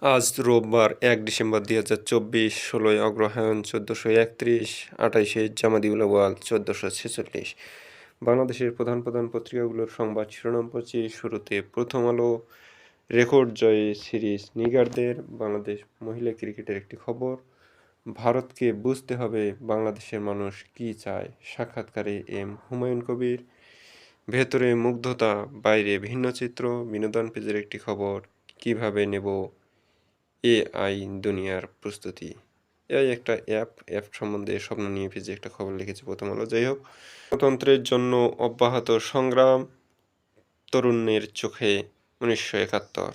আজ রোববার ১ ডিসেম্বর ২০২৪, ১৬ই অগ্রহায়ণ ১৪৩১, ২৮শে জামাদিউল আউয়াল ১৪৪৬। বাংলাদেশের প্রধান প্রধান পত্রিকাগুলোর সংবাদ শিরোনাম পড়ছি। শুরুতে প্রথম আলো। রেকর্ড জয়ে সিরিজ নিগারদের। বাংলাদেশ মহিলা ক্রিকেটের একটি খবর। ভারতকে বুঝতে হবে বাংলাদেশের মানুষ কী চায়, সাক্ষাৎকারে এম হুমায়ুন কবির। ভেতরে মুগ্ধতা, বাইরে ভিন্ন চিত্র। বিনোদন পেজের একটি খবর। কিভাবে নেব এআই দুনিয়ার প্রস্তুতি। এআই একটা অ্যাপ সম্বন্ধে স্বপ্ন নিয়ে পেজে একটা খবর লিখেছে প্রথম আলো। যাই হোক, গণতন্ত্রের জন্য অব্যাহত সংগ্রাম, তরুণের চোখে ১৯৭১।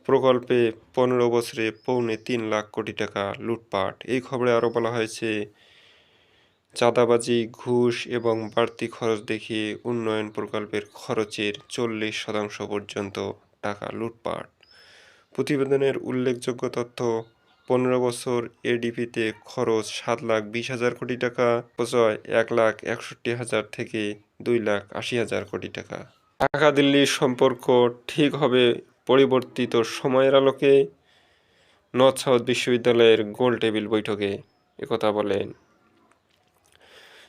প্রকল্পে ১৫ বছরে ৩.৫ লাখ কোটি টাকা লুটপাট। এই খবরে আরও বলা হয়েছে, চাঁদাবাজি, ঘুষ এবং বাড়তি খরচ দেখিয়ে উন্নয়ন প্রকল্পের খরচের ৪০% পর্যন্ত টাকা লুটপাট। প্রতিবেদনের উল্লেখযোগ্য তথ্য, ১৫ বছর এডিপিতে খরচ ৭,২০,০০০ কোটি টাকা, অপচয় ১,৬১,০০০ থেকে ২,৮০,০০০ কোটি টাকা। ঢাকা দিল্লির সম্পর্ক ঠিক হবে পরিবর্তিত সময়ের আলোকে। নর্থ সাউথ বিশ্ববিদ্যালয়ের গোলটেবিল বৈঠকে একথা বলেন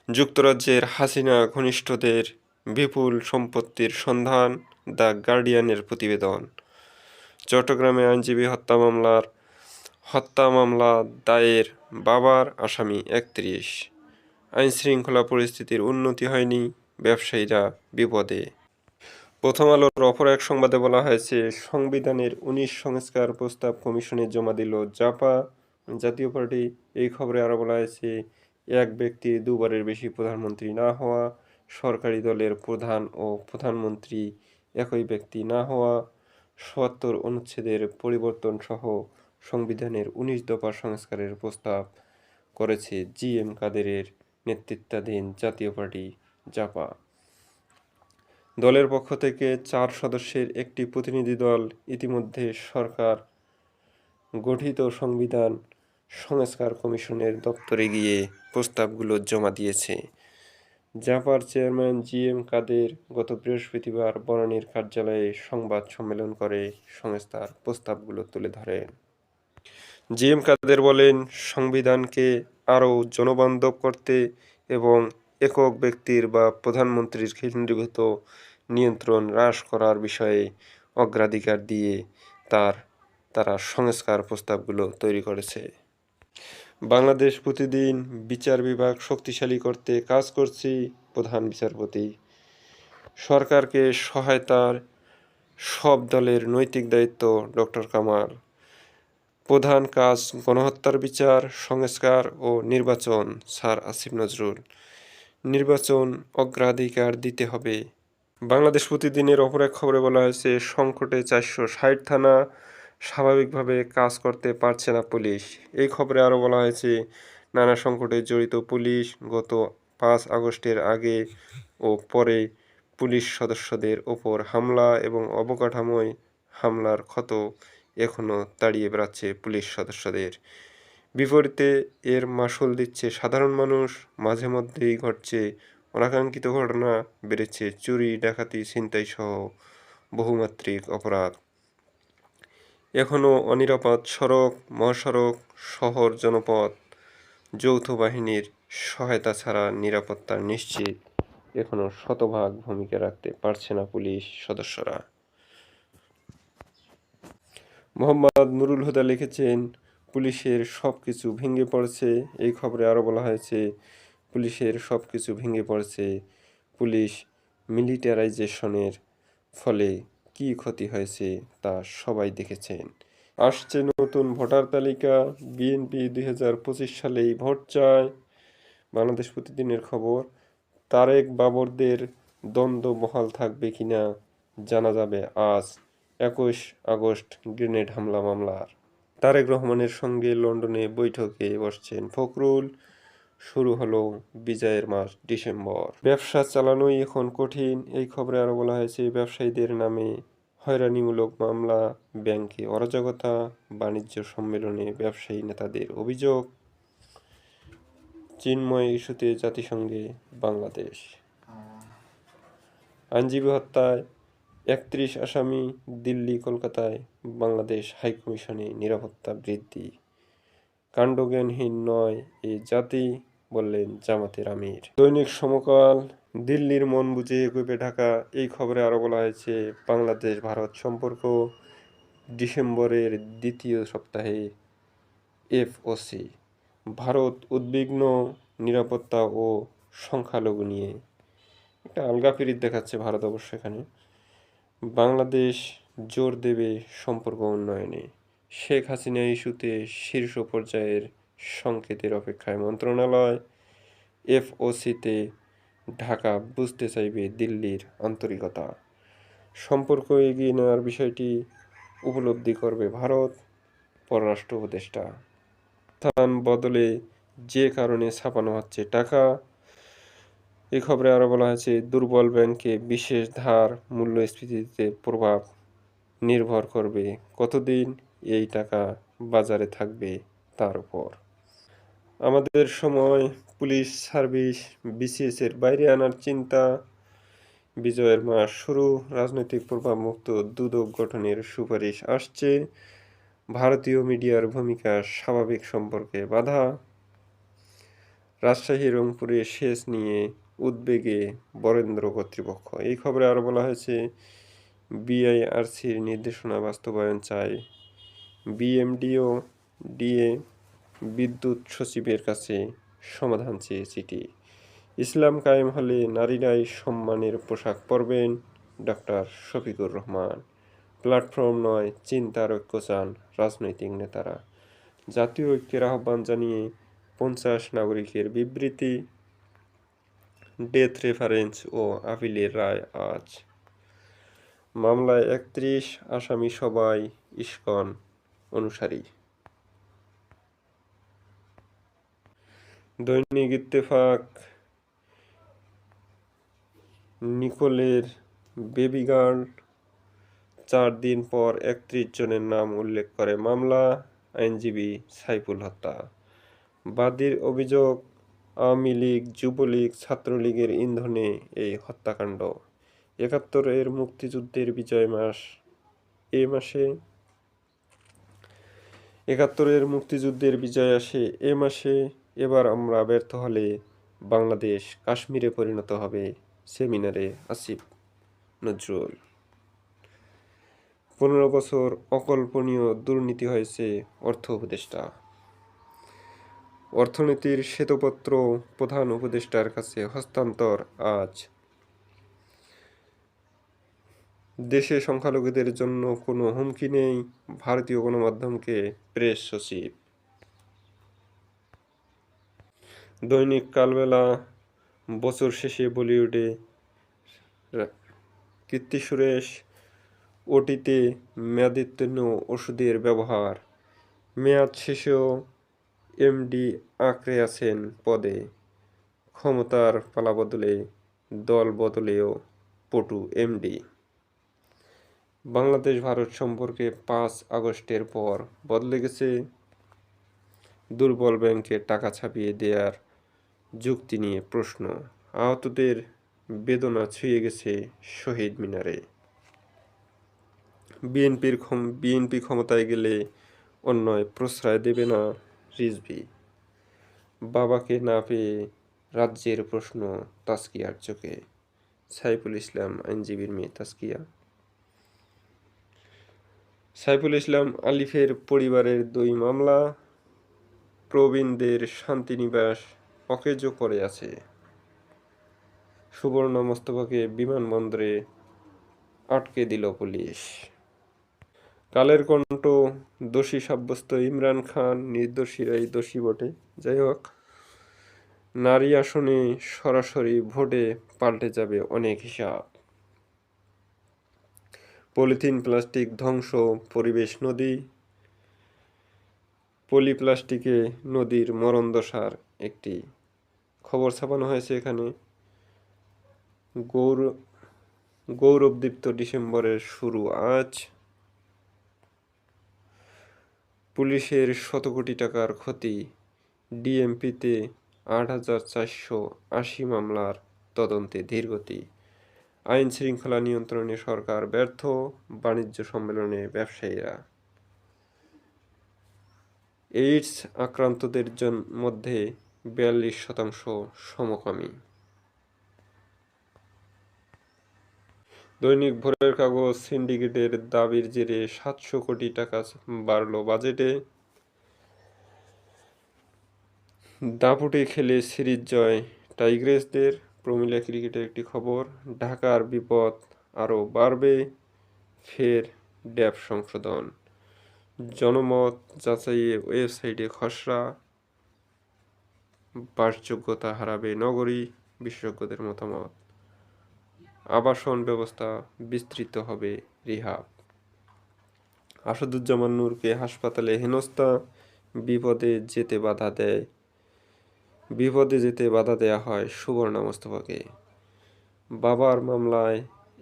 যুক্তরাজ্যের হাসিনা ঘনিষ্ঠদের বিপুল সম্পত্তির সন্ধান, দ্য গার্ডিয়ানের প্রতিবেদন। চট্টগ্রামে আইনজীবী হত্যা মামলা দায়ের বাবার আসামি ৩১। আইনশৃঙ্খলা পরিস্থিতির উন্নতি হয়নি, ব্যবসায়ীরা বিপদে। প্রথম আলোর অপর এক সংবাদে বলা হয়েছে, সংবিধানের ১৯ সংস্কার প্রস্তাব কমিশনে জমা দিল জাতীয় পার্টি। এই খবরে আরও বলা হয়েছে, এক ব্যক্তির দুবারের বেশি প্রধানমন্ত্রী না হওয়া, সরকারি দলের প্রধান ও প্রধানমন্ত্রী একই ব্যক্তি না হওয়া, ৭৭ অনুচ্ছেদের পরিবর্তন সহ সংবিধানের ১৯ দফা সংস্কারের প্রস্তাব করেছে জি.এম. কাদেরের নেতৃত্বাধীন জাতীয় পার্টি জাপা। দলের পক্ষ থেকে ৪ সদস্যের একটি প্রতিনিধি দল ইতিমধ্যে সরকার গঠিত সংবিধান সংস্কার কমিশনের দপ্তরে গিয়ে প্রস্তাবগুলো জমা দিয়েছে। জাপার চেয়ারম্যান জি.এম. কাদের গত বৃহস্পতিবার বনানীর কার্যালয়ে সংবাদ সম্মেলন করে সংস্কার প্রস্তাবগুলো তুলে ধরেন। জি.এম. কাদের বলেন, সংবিধানকে আরও জনবান্ধব করতে এবং একক ব্যক্তির বা প্রধানমন্ত্রীর কেন্দ্রীভূত নিয়ন্ত্রণ হ্রাস করার বিষয়ে অগ্রাধিকার দিয়ে তারা সংস্কার প্রস্তাবগুলো তৈরি করেছে। বাংলাদেশ প্রতিদিন। বিচার বিভাগ শক্তিশালী করতে কাজ করছি, প্রধান বিচারপতি। সরকারকে সহায়তার সব দলের নৈতিক দায়িত্ব, ডক্টর কামাল। প্রধান কাজ গণহত্যার বিচার, সংস্কার ও নির্বাচন, স্যার আসিফ নজরুল। নির্বাচন অগ্রাধিকার দিতে হবে। বাংলাদেশ প্রতিদিনের অপর এক খবরে বলা হয়েছে, সংকটে ৪৬০ থানা, স্বাভাবিকভাবে কাজ করতে পারছে না পুলিশ। এই খবরে আরও বলা হয়েছে, নানা সংকটে জড়িত পুলিশ। গত ৫ আগস্টের আগে ও পরে পুলিশ সদস্যদের ওপর হামলা এবং অবকাঠামোয় হামলার ক্ষত এখনও তাড়িয়ে বেড়াচ্ছে পুলিশ সদস্যদের। বিপরীতে এর মাশুল দিচ্ছে সাধারণ মানুষ। মাঝে মধ্যেই ঘটছে অনাকাঙ্ক্ষিত ঘটনা, বেড়েছে চুরি, ডাকাতি, ছিনতাইসহ বহুমাত্রিক অপরাধ। এখনও অনিরাপদ সড়ক, মহাসড়ক, শহর, জনপথ। যৌথ বাহিনীর সহায়তা ছাড়া নিরাপত্তা নিশ্চিত এখনও শতভাগ ভূমিকা রাখতে পারছে না পুলিশ সদস্যরা। মোহাম্মদ নুরুল হুদা লিখেছেন, পুলিশের সব কিছু ভেঙে পড়ছে। এই খবরে আরও বলা হয়েছে, পুলিশের সব কিছু ভেঙে পড়ছে। পুলিশ মিলিটারাইজেশনের ফলে কী ক্ষতি হয়েছে তা সবাই দেখেছেন। আসছে নতুন ভোটার তালিকা, বিএনপি ২০২৫ সালেই ভোট চায়। বাংলাদেশ প্রতিদিনের খবর, তারেক বাবরদের দ্বন্দ্ব বহাল থাকবে কিনা জানা যাবে আজ। ২১ আগস্ট গ্রেনেড হামলা মামলার তারেক রহমানের সঙ্গে লন্ডনে বৈঠকে বসছেন ফখরুল। শুরু হলো বিজয়ের মাস ডিসেম্বর। ব্যবসা চালানোই এখন কঠিন। এই খবরে আরও বলা হয়েছে, ব্যবসায়ীদের নামে হয়রানিমূলক মামলা, ব্যাংকে অরাজকতা, বাণিজ্য সম্মেলনে ব্যবসায়ী নেতাদের অভিযোগ। চিন্ময় ইস্যুতে জাতিসংঘে বাংলাদেশ। আইনজীবী হত্যায় ৩১ আসামি, দিল্লি কলকাতায় বাংলাদেশ হাইকমিশনে নিরাপত্তা বৃদ্ধি। কাণ্ডজ্ঞানহীন নয় এ জাতি, বললেন জামাতের আমির। দৈনিক সমকাল, দিল্লির মন বুঝে এগোবে ঢাকা। এই খবরে আরও বলা হয়েছে, বাংলাদেশ ভারত সম্পর্ক ডিসেম্বরের দ্বিতীয় সপ্তাহে এফওসি। ভারত উদ্বিগ্ন নিরাপত্তা ও সংখ্যালঘু নিয়ে। একটা আলগা পিরিত দেখাচ্ছে ভারত অবশ্য এখানে। বাংলাদেশ জোর দেবে সম্পর্ক উন্নয়নে। শেখ হাসিনা ইস্যুতে শীর্ষ পর্যায়ের সংকেতের অপেক্ষায় মন্ত্রণালয়। এফওসিতে ঢাকা বুঝতে চাইবে দিল্লির আন্তরিকতা। সম্পর্ক এগিয়ে নেওয়ার বিষয়টি উপলব্ধি করবে ভারত। পররাষ্ট্র উপদেষ্টা। স্থান বদলে যে কারণে ছাপানো হচ্ছে টাকা। এ খবরে আরও বলা হয়েছে, দুর্বল ব্যাংকে বিশেষ ধার মূল্যস্ফীতিতে প্রভাব নির্ভর করবে কতদিন এই টাকা বাজারে থাকবে তার উপর। আমাদের সময় পুলিশ সার্ভিস বিসিএসের বাইরে আনার চিন্তা। বিজয়ের মাস শুরু, রাজনৈতিক প্রভাবমুক্ত দুদক গঠনের সুপারিশ আসছে। ভারতীয় মিডিয়ার ভূমিকা স্বাভাবিক সম্পর্কে বাধা। রাজশাহী রংপুরে সেচ নিয়ে উদ্বেগে বরেন্দ্র কর্তৃপক্ষ। এই খবরে আরও বলা হয়েছে, বিআইআরসির নির্দেশনা বাস্তবায়ন চায় বিএমডিও ডিএ। বিদ্যুৎ সচিবের কাছে সমাধান চেয়ে চিঠি। ইসলাম কায়েম হলে নারীরাই সম্মানের পোশাক পরবেন, ডক্টর শফিকুর রহমান। প্ল্যাটফর্ম নয়, চিন্তার ঐক্য চান রাজনৈতিক নেতারা। জাতীয় ঐক্যের আহ্বান জানিয়ে 50 নাগরিকের বিবৃতি। ডেথ রেফারেন্স ও আপিলের রায় আজ। মামলায় 31 আসামি সবাই ইসকন অনুসারী। দৈনিক ইত্তেফাক, নিকোলের বেবি গার্ল 4 দিন পর 31 জনের নাম উল্লেখ করে মামলা। আইনজীবী সাইফুল হত্যা। বাদীর অভিযোগ, আওয়ামী লীগ, যুবলীগ, ছাত্রলীগের ইন্ধনে এই হত্যাকাণ্ড। 71-এর মুক্তিযুদ্ধের বিজয় মাস এ মাসে। 71-এর মুক্তিযুদ্ধের বিজয় আসে এ মাসে। এবার আমরা ব্যর্থ হলে বাংলাদেশ কাশ্মীরে পরিণত হবে, সেমিনারে আসিফ নজরুল। 15 বছর অকল্পনীয় দুর্নীতি হয়েছে, অর্থ উপদেষ্টা। অর্থনীতির শ্বেতপত্র প্রধান উপদেষ্টার কাছে হস্তান্তর আজ। দেশে সংখ্যালঘুদের জন্য কোনো হুমকি নেই, ভারতীয় গণমাধ্যমকে প্রেস সচিব। দৈনিক কালবেলা, বছর শেষে বলিউডে কীর্তি সুরেশ। ওটিতে মেয়াদোত্তীর্ণ ওষুধের ব্যবহার। মেয়াদ শেষেও এমডি আঁকড়ে আছেন পদে। ক্ষমতার পালাবদলে দল বদলেও পটু এমডি। বাংলাদেশ ভারত সম্পর্কে 5 আগস্টের পর বদলে গেছে। দুর্বল ব্যাংকে টাকা ছাপিয়ে দেওয়ার যুক্তি নিয়ে প্রশ্ন। আহতদের বেদনা ছুঁয়ে গেছে শহীদ মিনারে। বিএনপি ক্ষমতায় গেলে অন্যায় প্রশ্রয় দেবে না রিজভী। বাবাকে না পেয়ে রাজ্যের প্রশ্ন তাসকিয়ার চোখে। সাইফুল ইসলাম আইনজীবীর মেয়ে তাসকিয়া। সাইফুল ইসলাম আলিফের পরিবারের 2 মামলা। প্রবীণদের শান্তিনিবাস অকেজো পড়ে আছে। সুবর্ণ মোস্তফাকে বিমানবন্দরে আটকে দিল পুলিশ। কালের কণ্ঠ, দোষী সাব্যস্ত ইমরান খান, নির্দোষীরাই দোষী বটে। যাই হোক, নারী আসনে সরাসরি ভোটে পাল্টে যাবে অনেক হিসাব। পলিথিন প্লাস্টিক ধ্বংস পরিবেশ নদী। পলিপ্লাস্টিকে নদীর মরণদশার একটি খবর ছাপানো হয়েছে এখানে। গৌরবদীপ্ত ডিসেম্বরের শুরু আজ। পুলিশের 100 কোটি টাকার ক্ষতি। ডিএমপিতে 8,480 মামলার তদন্তে ধীরগতি। আইন শৃঙ্খলা নিয়ন্ত্রণে সরকার ব্যর্থ, বাণিজ্য সম্মেলনে ব্যবসায়ীরা। এইডস আক্রান্তদের মধ্যে 42% সমকামী। দৈনিক ভোরের কাগজ, সিন্ডিকেটের দাবির জেরে 700 কোটি টাকা বাড়ল বাজেটে। দাপুটে খেলে সিরিজ জয় টাইগ্রেসদের। প্রমিলা ক্রিকেটের একটি খবর, ঢাকার বিপদ আরও বাড়বে, ফের ড্যাব সংশোধন। জনমত যাচাইয়ে ওয়েবসাইটে খসড়া, বাসযোগ্যতা হারাবে নগরী, বিশেষজ্ঞদের মতামত। আবাসন ব্যবস্থা বিস্তৃত হবে রিহাব। আসাদুজ্জামান নূরকে হাসপাতালে হেনস্থা, বিপদে যেতে বাধা দেয়া হয় সুবর্ণা মোস্তফাকে। বাবার মামলায়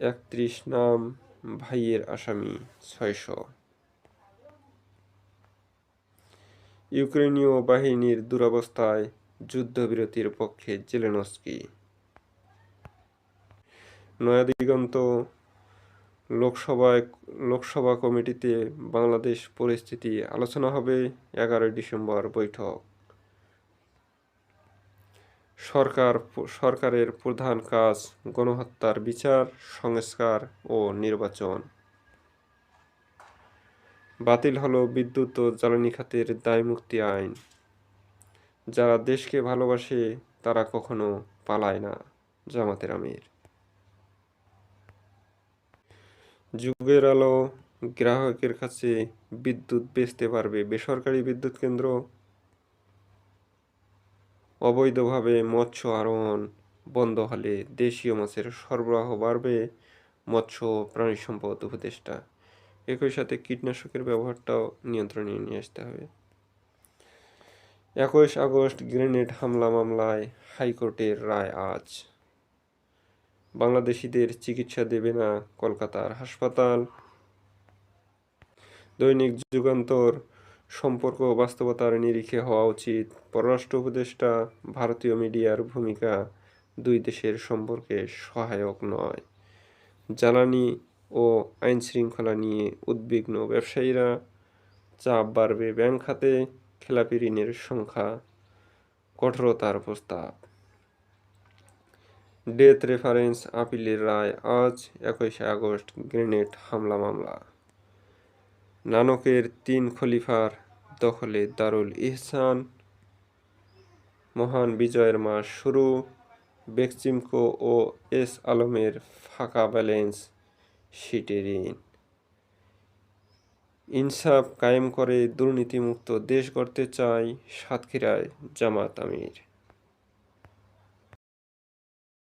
31 নাম, ভাইয়ের আসামি 600। ইউক্রেনীয় বাহিনীর দুরবস্থায় যুদ্ধবিরতির পক্ষে জেলেনস্কি। নয়াদিগন্ত লোকসভা কমিটিতে বাংলাদেশ পরিস্থিতি আলোচনা হবে, 11 ডিসেম্বর বৈঠক। সরকারের প্রধান কাজ গণহত্যার বিচার, সংস্কার ও নির্বাচন। বাতিল হলো বিদ্যুৎ ও জ্বালানি খাতের দায়মুক্তি আইন। যারা দেশকে ভালোবাসে তারা কখনো পালায় না, জামাতের আমির। যুগের আলো, গ্রাহকের কাছে বিদ্যুৎ বেচতে পারবে বেসরকারি বিদ্যুৎ কেন্দ্র। অবৈধভাবে মৎস্য আহরণ বন্ধ হলে দেশীয় মাছের সরবরাহ বাড়বে, মৎস্য প্রাণী সম্পদ উপদেষ্টা। একই সাথে কীটনাশকের ব্যবহারটাও নিয়ন্ত্রণে নিয়ে আসতে হবে। 21 আগস্ট গ্রেনেড হামলা মামলায় হাইকোর্টের রায় আজ। বাংলাদেশিদের চিকিৎসা দেবে না কলকাতার হাসপাতাল। দৈনিক যুগান্তর, সম্পর্ক বাস্তবতার নিরিখে হওয়া উচিত। পররাষ্ট্র উপদেষ্টা, ভারতীয় মিডিয়ার ভূমিকা দুই দেশের সম্পর্কে সহায়ক নয়। জ্বালানি ও আইনশৃঙ্খলা নিয়ে উদ্বিগ্ন ব্যবসায়ীরা, চাপ বাড়বে ব্যাংক খাতে, খেলাপি ঋণের সংখ্যা কঠোরতার প্রস্তাব। ডেথ রেফারেন্স আপিলের রায় আজ, 21 আগস্ট গ্রেনেড হামলা মামলা। নানকের 3 খলিফার দখলে দারুল ইহসান, মহান বিজয়ের মাস শুরু। বেক্সিমকো ও এস আলমের ফাঁকা ব্যালেন্স শিটে ঋণ। ইনসাফ কায়েম করে দুর্নীতিমুক্ত দেশ গড়তে চাই সাতক্ষীরায় জামাত আমির।